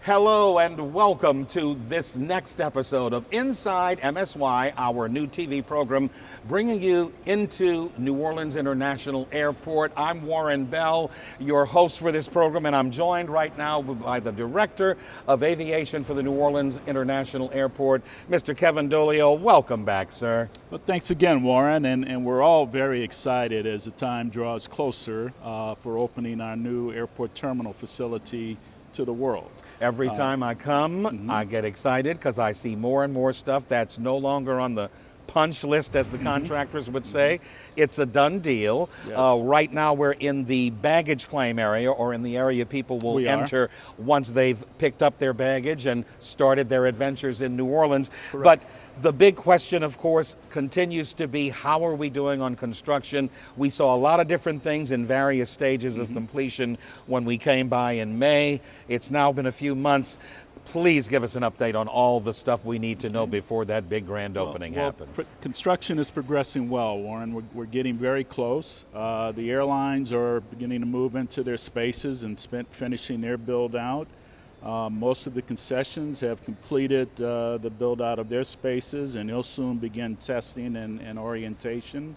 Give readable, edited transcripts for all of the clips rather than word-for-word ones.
Hello and welcome to this next episode of Inside MSY, our new TV program, bringing you into New Orleans International Airport. I'm Warren Bell, your host for this program, and I'm joined right now by the Director of Aviation for the New Orleans International Airport, Mr. Kevin Dolio. Welcome back, sir. Well, thanks again, Warren, and we're all very excited as the time draws closer for opening our new airport terminal facility to the world. Every time I come, I get excited because I see more and more stuff that's no longer on the punch list, as the contractors would say. It's a done deal. Yes. Right now we're in the baggage claim area, or in the area people will enter once they've picked up their baggage and started their adventures in New Orleans. Correct. But the big question, of course, continues to be, how are we doing on construction? We saw a lot of different things in various stages of completion when we came by in May. It's now been a few months. Please give us an update on all the stuff we need to know before that big grand opening happens. Construction is progressing well, Warren. We're getting very close. The airlines are beginning to move into their spaces and finishing their build out. Most of the concessions have completed the build out of their spaces, and they'll soon begin testing and orientation,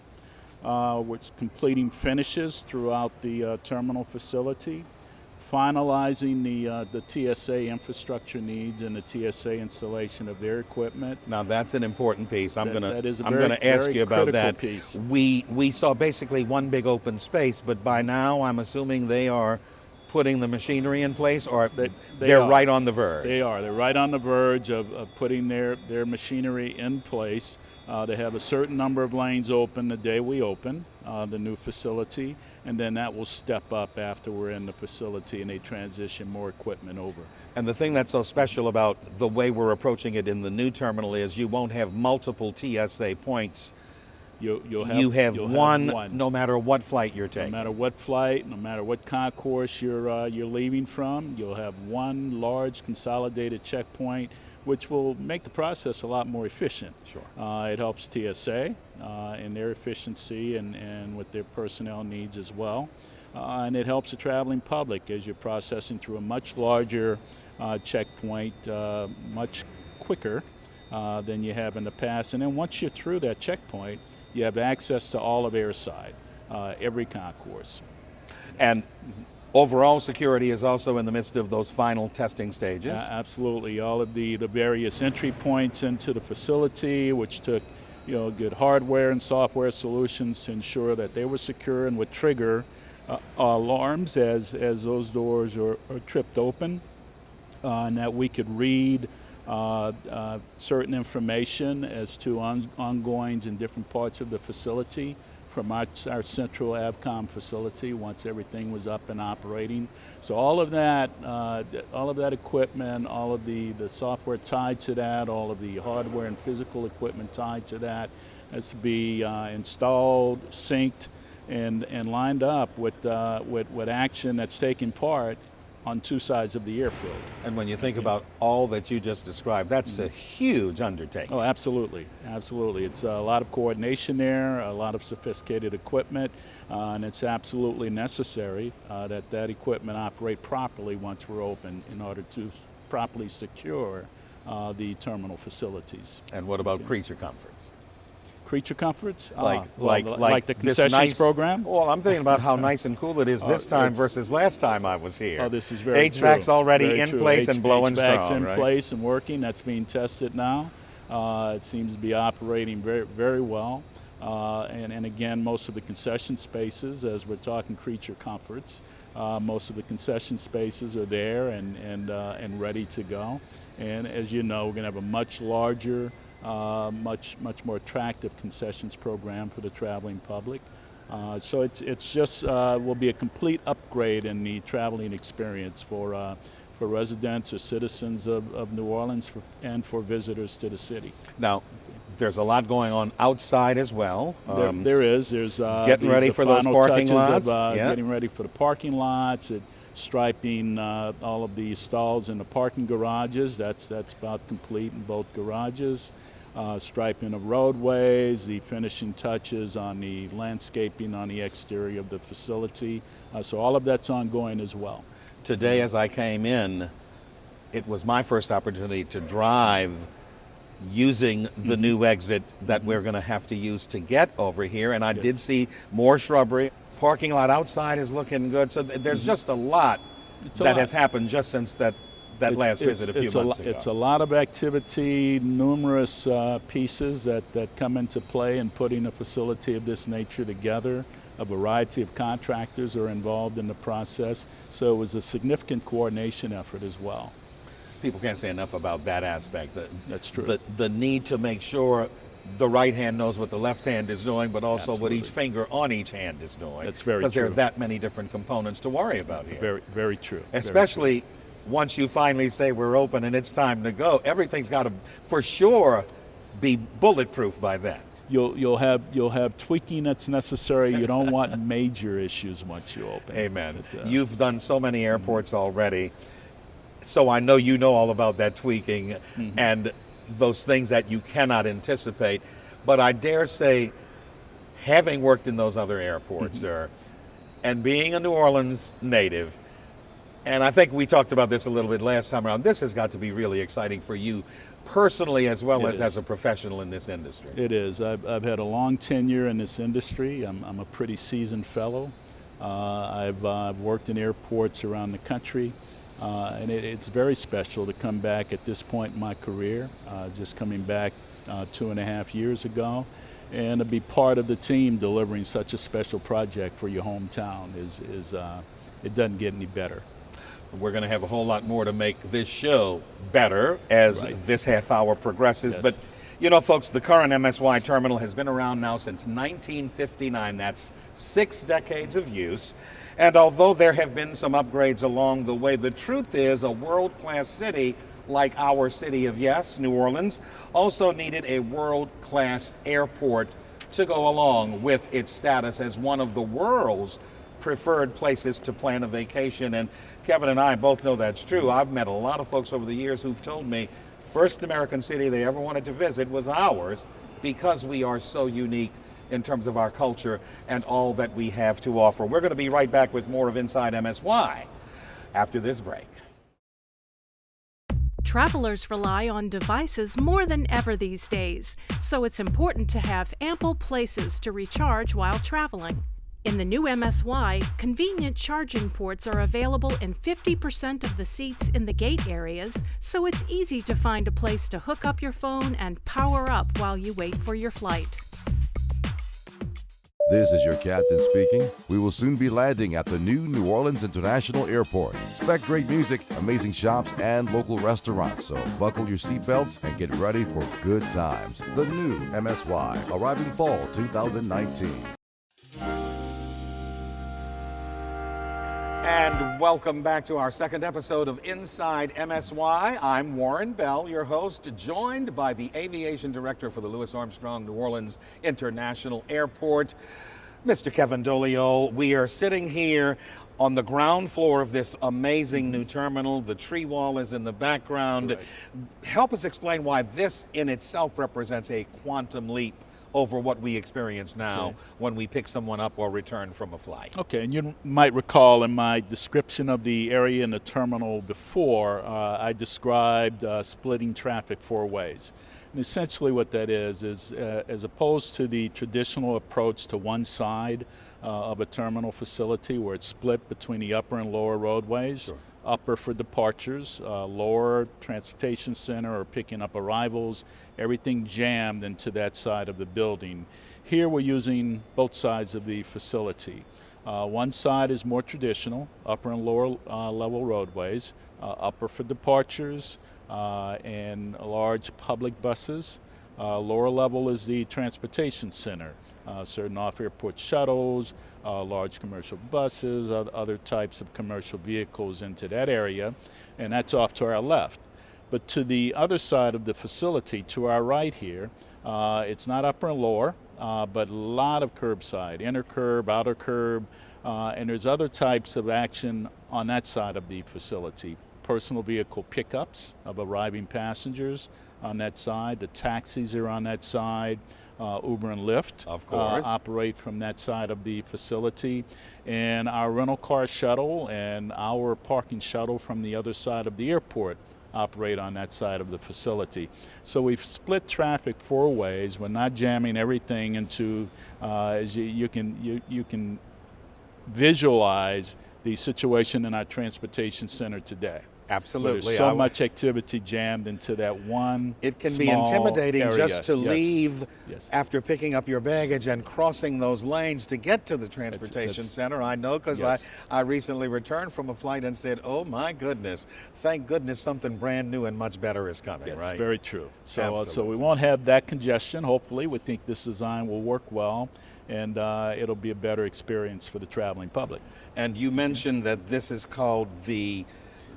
which completing finishes throughout the terminal facility, finalizing the TSA infrastructure needs and the TSA installation of their equipment. Now that's an important piece. I'm going very, to ask you about that. Piece. We saw basically one big open space, but by now I'm assuming they are putting the machinery in place, or they're right on the verge? They're right on the verge of putting their machinery in place. They have a certain number of lanes open the day we open the new facility, and then that will step up after we're in the facility and they transition more equipment over. And the thing that's so special about the way we're approaching it in the new terminal is you won't have multiple TSA points. You have one no matter what flight you're taking. No matter what flight, no matter what concourse you're leaving from, you'll have one large consolidated checkpoint, which will make the process a lot more efficient. Sure. It helps TSA in their efficiency and with their personnel needs as well. And it helps the traveling public as you're processing through a much larger checkpoint, much quicker than you have in the past. And then once you're through that checkpoint, you have access to all of airside, every concourse. And overall security is also in the midst of those final testing stages. Absolutely. All of the various entry points into the facility, which took good hardware and software solutions to ensure that they were secure and would trigger alarms as those doors are tripped open, and that we could read certain information as to ongoings in different parts of the facility from our central AVCOM facility once everything was up and operating. So all of that equipment, all of the software tied to that, all of the hardware and physical equipment tied to that has to be installed, synced, and lined up with action that's taking part on two sides of the airfield. And when you think about all that you just described, that's a huge undertaking. Oh, absolutely. Absolutely. It's a lot of coordination there, a lot of sophisticated equipment, and it's absolutely necessary that equipment operate properly once we're open in order to properly secure the terminal facilities. And what about creature comforts? Creature comforts? Like the concessions program? Well, I'm thinking about how nice and cool it is this time versus last time I was here. Oh, this is very true. HVAC's already very in true. place and blowing strong, HVAC's in right? place and working. That's being tested now. It seems to be operating very, very well. And again, most of the concession spaces, as we're talking creature comforts, most of the concession spaces are there and ready to go. And as you know, we're going to have a much larger, much more attractive concessions program for the traveling public. So it's just will be a complete upgrade in the traveling experience for residents or citizens of New Orleans and for visitors to the city. Now, there's a lot going on outside as well. There's getting ready for those parking lots. Getting ready for the parking lots. Striping all of the stalls in the parking garages. That's about complete in both garages. Striping of roadways, the finishing touches on the landscaping on the exterior of the facility. So all of that's ongoing as well. Today as I came in, it was my first opportunity to drive using the new exit that we're going to have to use to get over here. And I did see more shrubbery. Parking lot outside is looking good. So there's just a lot that has happened just since that last visit a few months ago. It's a lot of activity, numerous pieces that come into play in putting a facility of this nature together. A variety of contractors are involved in the process. So it was a significant coordination effort as well. People can't say enough about that aspect. That's true. The need to make sure the right hand knows what the left hand is doing, but also what each finger on each hand is doing. That's very true. Because there are that many different components to worry about here. Very, very true. Especially once you finally say we're open and it's time to go, everything's got to, for sure, be bulletproof by then. You'll have tweaking that's necessary. You don't want major issues once you open. Amen. But, you've done so many airports already, so I know you know all about that tweaking and those things that you cannot anticipate. But I dare say, having worked in those other airports, sir, and being a New Orleans native, and I think we talked about this a little bit last time around, this has got to be really exciting for you personally as well as a professional in this industry. It is. I've had a long tenure in this industry. I'm a pretty seasoned fellow. I've worked in airports around the country. And it's very special to come back at this point in my career, just coming back 2.5 years ago, and to be part of the team delivering such a special project for your hometown it doesn't get any better. We're going to have a whole lot more to make this show better as this half hour progresses. But, you know, folks, the current MSY terminal has been around now since 1959. That's 6 decades of use. And although there have been some upgrades along the way, the truth is a world-class city like our city of New Orleans, also needed a world-class airport to go along with its status as one of the world's preferred places to plan a vacation. And Kevin and I both know that's true. I've met a lot of folks over the years who've told me first American city they ever wanted to visit was ours because we are so unique in terms of our culture and all that we have to offer. We're going to be right back with more of Inside MSY after this break. Travelers rely on devices more than ever these days, so it's important to have ample places to recharge while traveling. In the new MSY, convenient charging ports are available in 50% of the seats in the gate areas, so it's easy to find a place to hook up your phone and power up while you wait for your flight. This is your captain speaking. We will soon be landing at the new New Orleans International Airport. Expect great music, amazing shops, and local restaurants. So buckle your seatbelts and get ready for good times. The new MSY, arriving fall 2019. And welcome back to our second episode of Inside MSY. I'm Warren Bell, your host, joined by the Aviation Director for the Louis Armstrong New Orleans International Airport, Mr. Kevin Doliol. We are sitting here on the ground floor of this amazing new terminal. The tree wall is in the background. Right. Help us explain why this in itself represents a quantum leap over what we experience now when we pick someone up or return from a flight. Okay, and you might recall in my description of the area in the terminal before, I described splitting traffic 4 ways. And essentially what that is as opposed to the traditional approach to one side of a terminal facility where it's split between the upper and lower roadways, upper for departures, lower transportation center or picking up arrivals, everything jammed into that side of the building. Here we're using both sides of the facility. One side is more traditional, upper and lower level roadways, upper for departures and large public buses. Lower level is the transportation center, certain off-airport shuttles, large commercial buses, other types of commercial vehicles into that area, and that's off to our left. But to the other side of the facility, to our right here, it's not upper and lower, but a lot of curbside, inner curb, outer curb, and there's other types of action on that side of the facility. Personal vehicle pickups of arriving passengers on that side. The taxis are on that side. Uber and Lyft, of course, operate from that side of the facility. And our rental car shuttle and our parking shuttle from the other side of the airport operate on that side of the facility. So we've split traffic 4 ways. We're not jamming everything into, as you can visualize the situation in our transportation center today. Absolutely. There's so much activity jammed into that one It can be small intimidating area. just to Yes. leave Yes. after picking up your baggage and crossing those lanes to get to the transportation center. I know, because Yes. I recently returned from a flight and said, oh my goodness, thank goodness something brand new and much better is coming, Yes, right? very true. So we Absolutely. won't have that congestion, hopefully. We think this design will work well, and it'll be a better experience for the traveling public. And you mentioned that this is called the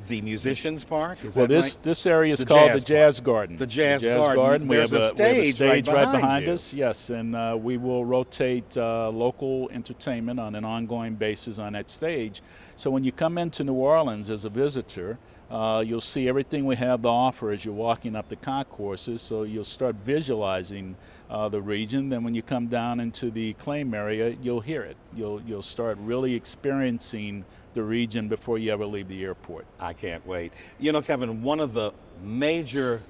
Musicians Park, is Well, that right? this area is The called Jazz the Jazz Garden. The Jazz Garden. We There's have a we have stage right behind behind you. us. Yes, and we will rotate local entertainment on an ongoing basis on that stage. So when you come into New Orleans as a visitor, you'll see everything we have to offer as you're walking up the concourses. So you'll start visualizing the region. Then when you come down into the claim area, you'll hear it. You'll start really experiencing the region before you ever leave the airport. I can't wait. You know, Kevin, one of the major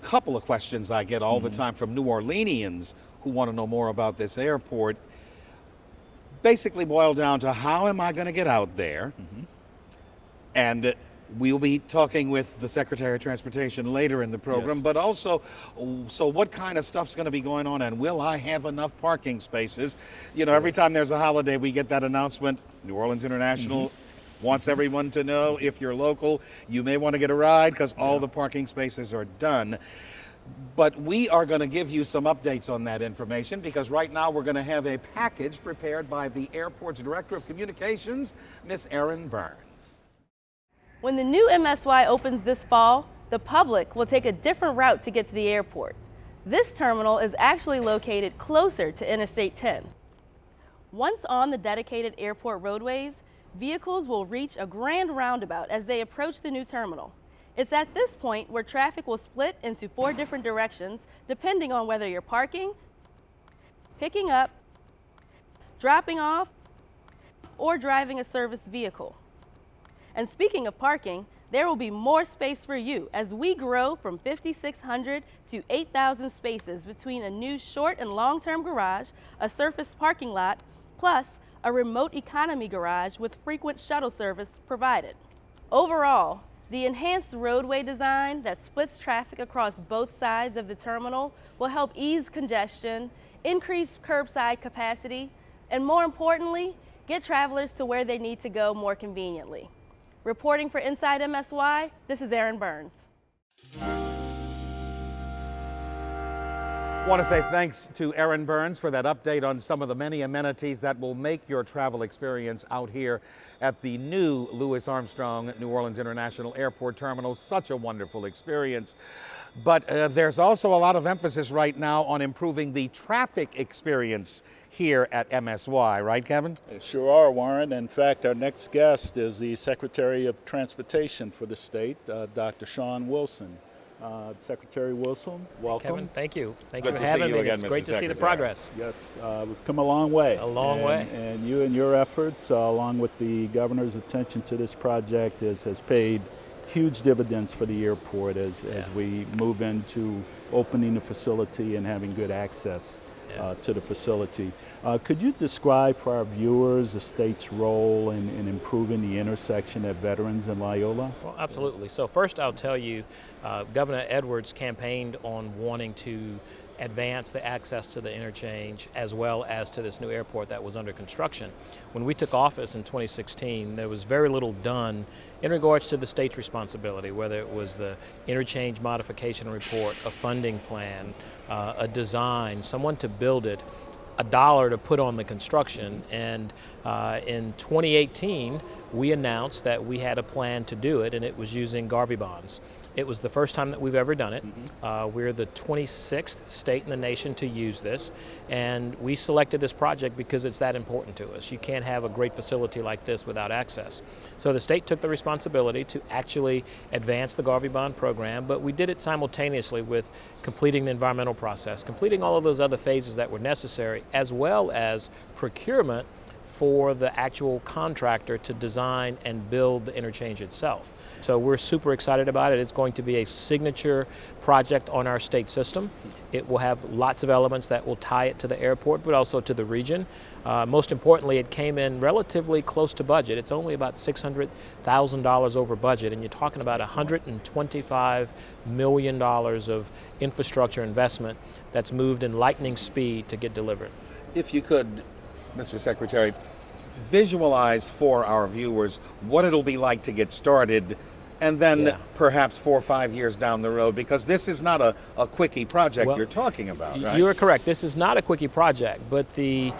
couple of questions I get all the time from New Orleanians who want to know more about this airport basically boil down to, how am I going to get out there? And we'll be talking with the Secretary of Transportation later in the program, Yes. but also, so what kind of stuff's going to be going on, and will I have enough parking spaces? You know, every time there's a holiday, we get that announcement. New Orleans International wants everyone to know, if you're local, you may want to get a ride because all the parking spaces are done. But we are going to give you some updates on that information, because right now we're going to have a package prepared by the airport's Director of Communications, Miss Erin Burns. When the new MSY opens this fall, the public will take a different route to get to the airport. This terminal is actually located closer to Interstate 10. Once on the dedicated airport roadways, vehicles will reach a grand roundabout as they approach the new terminal. It's at this point where traffic will split into 4 different directions, depending on whether you're parking, picking up, dropping off, or driving a service vehicle. And speaking of parking, there will be more space for you as we grow from 5,600 to 8,000 spaces between a new short and long-term garage, a surface parking lot, plus a remote economy garage with frequent shuttle service provided. Overall, the enhanced roadway design that splits traffic across both sides of the terminal will help ease congestion, increase curbside capacity, and more importantly, get travelers to where they need to go more conveniently. Reporting for Inside MSY, this is Erin Burns. I want to say thanks to Erin Burns for that update on some of the many amenities that will make your travel experience out here at the new Louis Armstrong New Orleans International Airport Terminal. Such a wonderful experience. But there's also a lot of emphasis right now on improving the traffic experience here at MSY, right, Kevin? Sure are, Warren. In fact, our next guest is the Secretary of Transportation for the state, Dr. Sean Wilson. Secretary Wilson, welcome. Kevin, thank you. Thank Good you to for see having you me. again, It's Mr. great to see the Secretary. progress. Yes, we've come a long way. A long way. And you and your efforts, along with the governor's attention to this project, has paid huge dividends for the airport as we move into opening the facility and having good access to the facility. Could you describe for our viewers the state's role in improving the intersection at Veterans and Loyola? Well, absolutely. So first I'll tell you, Governor Edwards campaigned on wanting to advance the access to the interchange as well as to this new airport that was under construction. When we took office in 2016, there was very little done in regards to the state's responsibility, whether it was the interchange modification report, a funding plan, a design, someone to build it, $1 to put on the construction. And in 2018, we announced that we had a plan to do it, and it was using Garvey bonds. It was the first time that we've ever done it. We're the 26th state in the nation to use this, and we selected this project because it's that important to us. You can't have a great facility like this without access. So the state took the responsibility to actually advance the Garvey bond program, but we did it simultaneously with completing the environmental process, completing all of those other phases that were necessary, as well as procurement for the actual contractor to design and build the interchange itself. So we're super excited about it. It's going to be a signature project on our state system. It will have lots of elements that will tie it to the airport, but also to the region. Most importantly, it came in relatively close to budget. It's only about $600,000 over budget, and you're talking about $125 million of infrastructure investment that's moved in lightning speed to get delivered. If you could, Mr. Secretary, visualize for our viewers what it'll be like to get started, and then perhaps 4 or 5 years down the road, because this is not a quickie project you're talking about, right? You are correct. This is not a quickie project, but the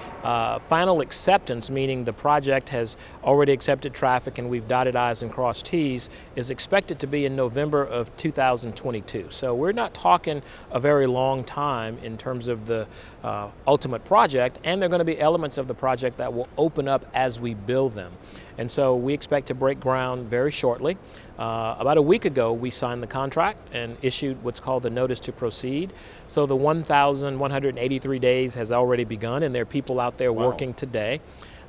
final acceptance, meaning the project has already accepted traffic and we've dotted I's and crossed T's, is expected to be in November of 2022. So we're not talking a very long time in terms of the ultimate project, and there are going to be elements of the project that will open up as we build them. And so we expect to break ground very shortly. About a week ago, we signed the contract and issued what's called the notice to proceed. So the 1,183 days has already begun, and there are people out there working today.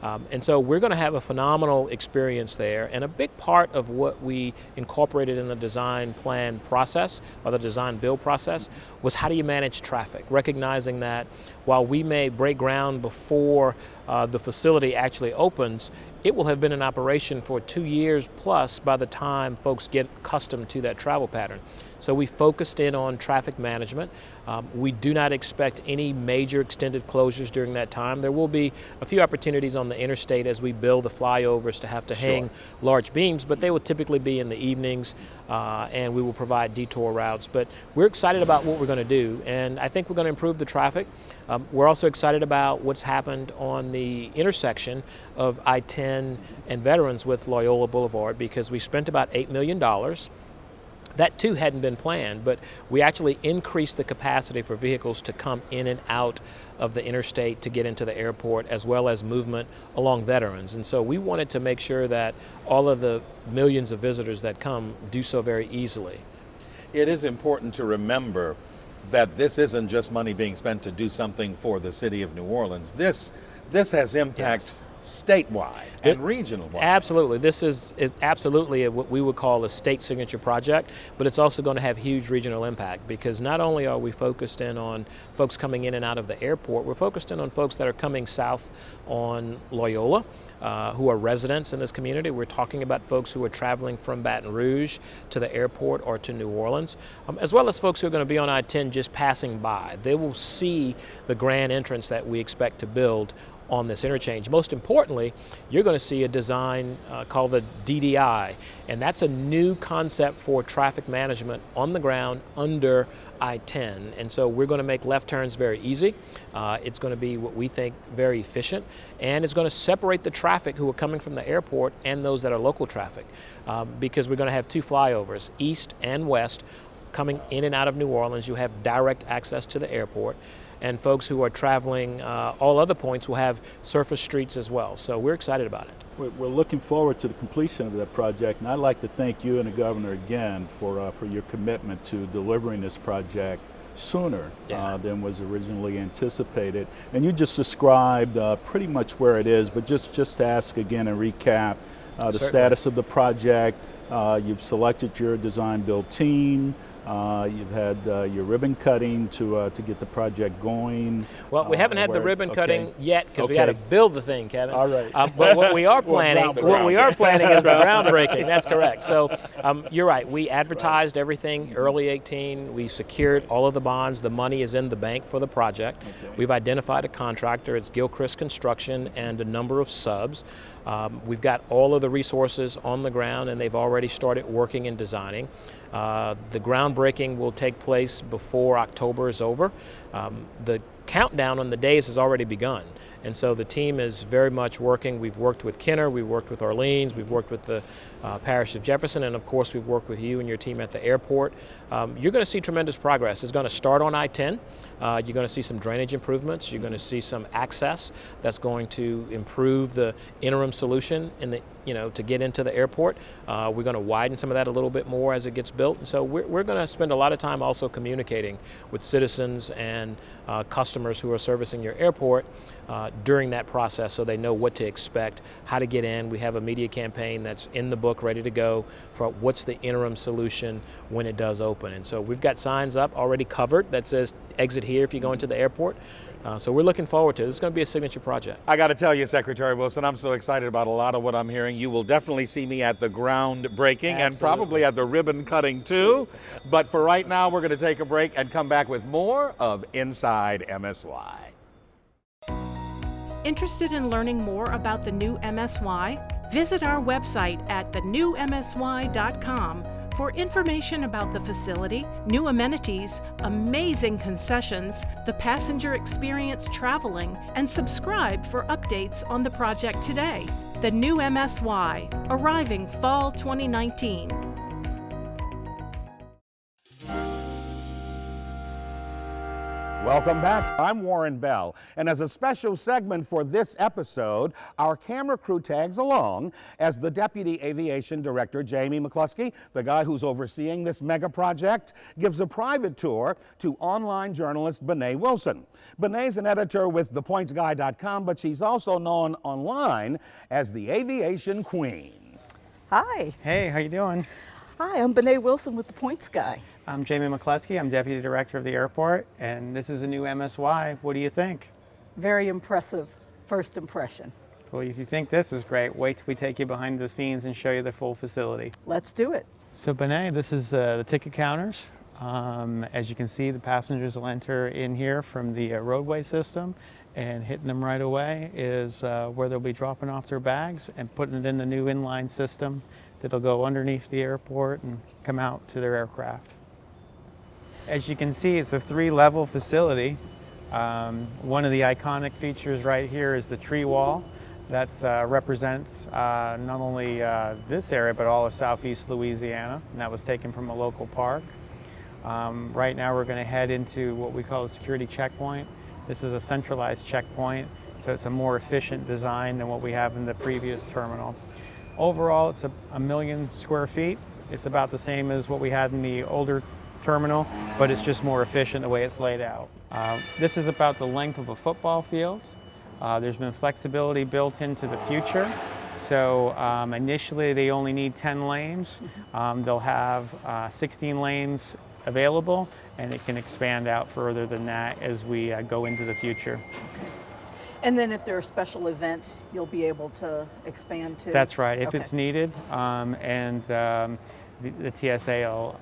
And so we're going to have a phenomenal experience there, and a big part of what we incorporated in the design plan process, or the design build process, was how do you manage traffic, recognizing that while we may break ground before the facility actually opens, it will have been in operation for 2 years plus by the time folks get accustomed to that travel pattern. So we focused in on traffic management. We do not expect any major extended closures during that time. There will be a few opportunities on the interstate as we build the flyovers to have to hang large beams, but they will typically be in the evenings, and we will provide detour routes. But we're excited about what we're going to do, and I think we're going to improve the traffic. We're also excited about what's happened on the intersection of I-10 and Veterans with Loyola Boulevard, because we spent about $8 million. That too hadn't been planned, but we actually increased the capacity for vehicles to come in and out of the interstate to get into the airport, as well as movement along Veterans. And so we wanted to make sure that all of the millions of visitors that come do so very easily. It is important to remember that this isn't just money being spent to do something for the city of New Orleans. This has impact statewide and regional-wide. Absolutely. This is absolutely what we would call a state signature project, but it's also going to have huge regional impact, because not only are we focused in on folks coming in and out of the airport, we're focused in on folks that are coming south on Loyola, who are residents in this community. We're talking about folks who are traveling from Baton Rouge to the airport or to New Orleans, as well as folks who are going to be on I-10 just passing by. They will see the grand entrance that we expect to build on this interchange. Most importantly, you're going to see a design called the DDI, and that's a new concept for traffic management on the ground under I-10. And so we're going to make left turns very easy. It's going to be what we think very efficient, and it's going to separate the traffic who are coming from the airport and those that are local traffic, because we're going to have 2 flyovers, east and west, coming in and out of New Orleans. You have direct access to the airport, and folks who are traveling all other points will have surface streets as well. So we're excited about it. We're looking forward to the completion of that project, and I'd like to thank you and the governor again for your commitment to delivering this project sooner than was originally anticipated. And you just described pretty much where it is, but just to ask again and recap the status of the project. You've selected your design build team. You've had your ribbon cutting to get the project going. Well, we haven't had the ribbon cutting yet, because we got to build the thing, Kevin. All right. But what we are planning, is the groundbreaking. That's correct. So you're right. We advertised everything early 18. We secured all of the bonds. The money is in the bank for the project. We've identified a contractor. It's Gilchrist Construction and a number of subs. We've got all of the resources on the ground, and they've already started working and designing. The groundbreaking will take place before October is over. The countdown on the days has already begun, and so the team is very much working. We've worked with Kenner, we've worked with Orleans, we've worked with the parish of Jefferson, and of course we've worked with you and your team at the airport. You're going to see tremendous progress. It's going to start on I-10. You're going to see some drainage improvements. You're going to see some access that's going to improve the interim solution in the to get into the airport. We're going to widen some of that a little bit more as it gets built. And so we're going to spend a lot of time also communicating with citizens and customers who are servicing your airport during that process so they know what to expect, how to get in. We have a media campaign that's in the book ready to go for what's the interim solution when it does open. And so we've got signs up already covered that says exit here if you go into the airport. So we're looking forward to it. It's going to be a signature project. I got to tell you, Secretary Wilson, I'm so excited about a lot of what I'm hearing. You will definitely see me at the groundbreaking and probably at the ribbon cutting too. But for right now, we're going to take a break and come back with more of Inside MSY. Interested in learning more about the new MSY? Visit our website at thenewmsy.com for information about the facility, new amenities, amazing concessions, the passenger experience traveling, and subscribe for updates on the project today. The new MSY, arriving fall 2019. Welcome back. I'm Warren Bell, and as a special segment for this episode, our camera crew tags along as the Deputy Aviation Director, Jamie McCluskey, the guy who's overseeing this mega project, gives a private tour to online journalist Bené Wilson. Bené's an editor with thepointsguy.com, but she's also known online as the Aviation Queen. Hi. Hey, how you doing? Hi, I'm Bené Wilson with The Points Guy. I'm Jamie McCluskey. I'm Deputy Director of the airport, and this is a new MSY. What do you think? Very impressive first impression. Well, if you think this is great, wait till we take you behind the scenes and show you the full facility. Let's do it. So, Bené, this is the ticket counters. As you can see, the passengers will enter in here from the roadway system, and hitting them right away is where they'll be dropping off their bags and putting it in the new inline system that'll go underneath the airport and come out to their aircraft. As you can see, it's a 3-level facility. One of the iconic features right here is the tree wall. That represents not only this area, but all of Southeast Louisiana, and that was taken from a local park. Right now we're going to head into what we call a security checkpoint. This is a centralized checkpoint, so it's a more efficient design than what we have in the previous terminal. Overall, it's a million square feet. It's about the same as what we had in the older terminal, but it's just more efficient the way it's laid out. This is about the length of a football field. There's been flexibility built into the future. So initially they only need 10 lanes. They'll have 16 lanes available, and it can expand out further than that as we go into the future. Okay. And then if there are special events, you'll be able to expand to? That's right, if okay. it's needed. The TSA will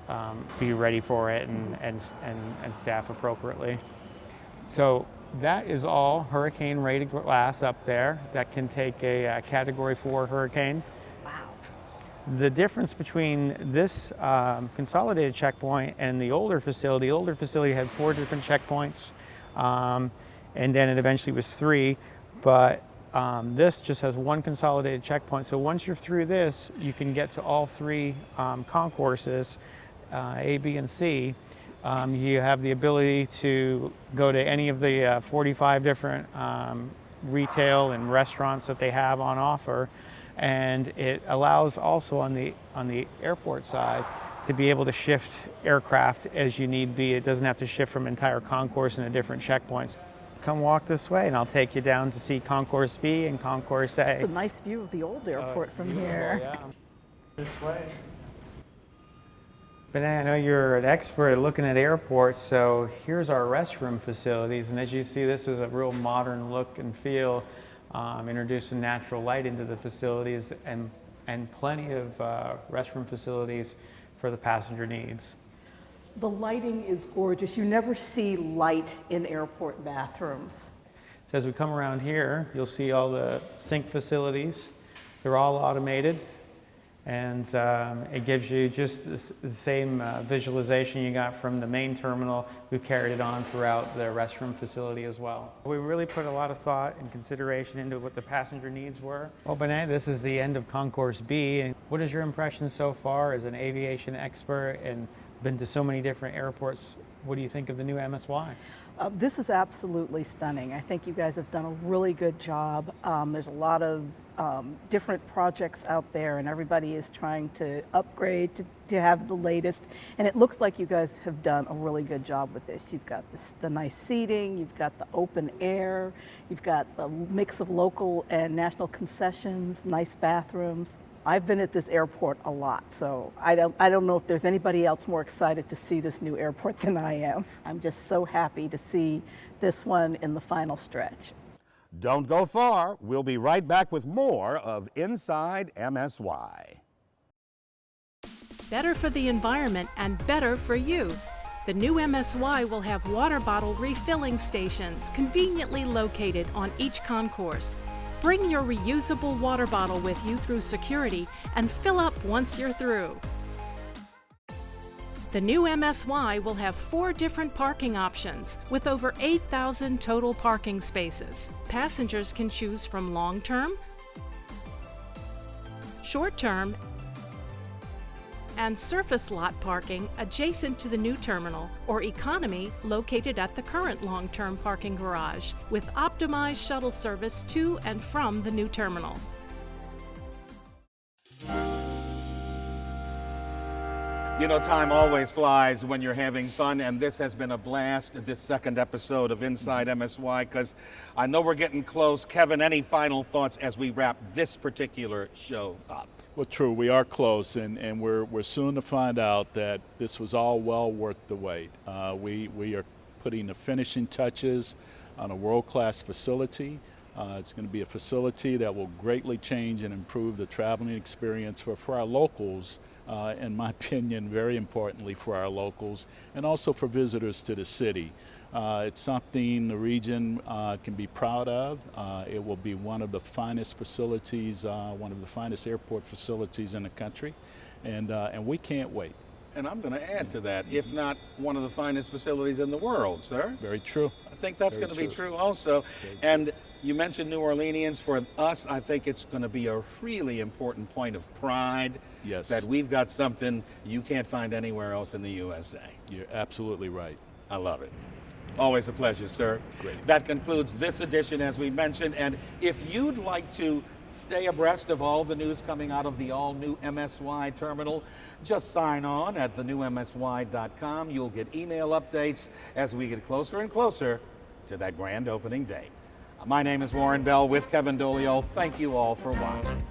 be ready for it and staff appropriately. So that is all hurricane rated glass up there that can take a Category 4 hurricane. Wow. The difference between this consolidated checkpoint and the older facility had 4 different checkpoints, and then it eventually was 3, but this just has 1 consolidated checkpoint. So once you're through this, you can get to all 3 concourses, A, B, and C. You have the ability to go to any of the 45 different retail and restaurants that they have on offer, and it allows also on the airport side to be able to shift aircraft as you need be. It doesn't have to shift from entire concourse into different checkpoints. Come walk this way and I'll take you down to see Concourse B and Concourse A. It's a nice view of the old airport from here. Yeah. This way. Bené, I know you're an expert at looking at airports, so here's our restroom facilities, and as you see, this is a real modern look and feel, introducing natural light into the facilities and plenty of restroom facilities for the passenger needs. The lighting is gorgeous. You never see light in airport bathrooms. So as we come around here, you'll see all the sink facilities. They're all automated, and it gives you just the same visualization you got from the main terminal. We've carried it on throughout the restroom facility as well. We really put a lot of thought and consideration into what the passenger needs were. Well, Bené, this is the end of Concourse B. And what is your impression so far as an aviation expert and been to so many different airports? What do you think of the new MSY? This is absolutely stunning. I think you guys have done a really good job. There's a lot of different projects out there, and everybody is trying to upgrade to have the latest. And it looks like you guys have done a really good job with this. You've got the nice seating, you've got the open air, you've got the mix of local and national concessions, nice bathrooms. I've been at this airport a lot, so I don't know if there's anybody else more excited to see this new airport than I am. I'm just so happy to see this one in the final stretch. Don't go far. We'll be right back with more of Inside MSY. Better for the environment and better for you. The new MSY will have water bottle refilling stations conveniently located on each concourse. Bring your reusable water bottle with you through security and fill up once you're through. The new MSY will have 4 different parking options with over 8,000 total parking spaces. Passengers can choose from long-term, short-term, and surface lot parking adjacent to the new terminal, or economy located at the current long-term parking garage with optimized shuttle service to and from the new terminal. You know, time always flies when you're having fun, and this has been a blast, this second episode of Inside MSY, because I know we're getting close. Kevin, any final thoughts as we wrap this particular show up? Well, true, we are close, and we're soon to find out that this was all well worth the wait. We are putting the finishing touches on a world-class facility. It's going to be a facility that will greatly change and improve the traveling experience for our locals, in my opinion, very importantly for our locals, and also for visitors to the city. It's something the region can be proud of. It will be one of the finest facilities, one of the finest airport facilities in the country, and we can't wait. And I'm going to add to that, if not one of the finest facilities in the world, sir. Very true. I think that's going to be true also. And you mentioned New Orleanians. For us, I think it's going to be a really important point of pride. Yes. That we've got something you can't find anywhere else in the USA. You're absolutely right. I love it. Always a pleasure, sir. Great. That concludes this edition, as we mentioned. And if you'd like to stay abreast of all the news coming out of the all-new MSY terminal, just sign on at thenewmsy.com. You'll get email updates as we get closer and closer to that grand opening date. My name is Warren Bell with Kevin Dolio. Thank you all for watching.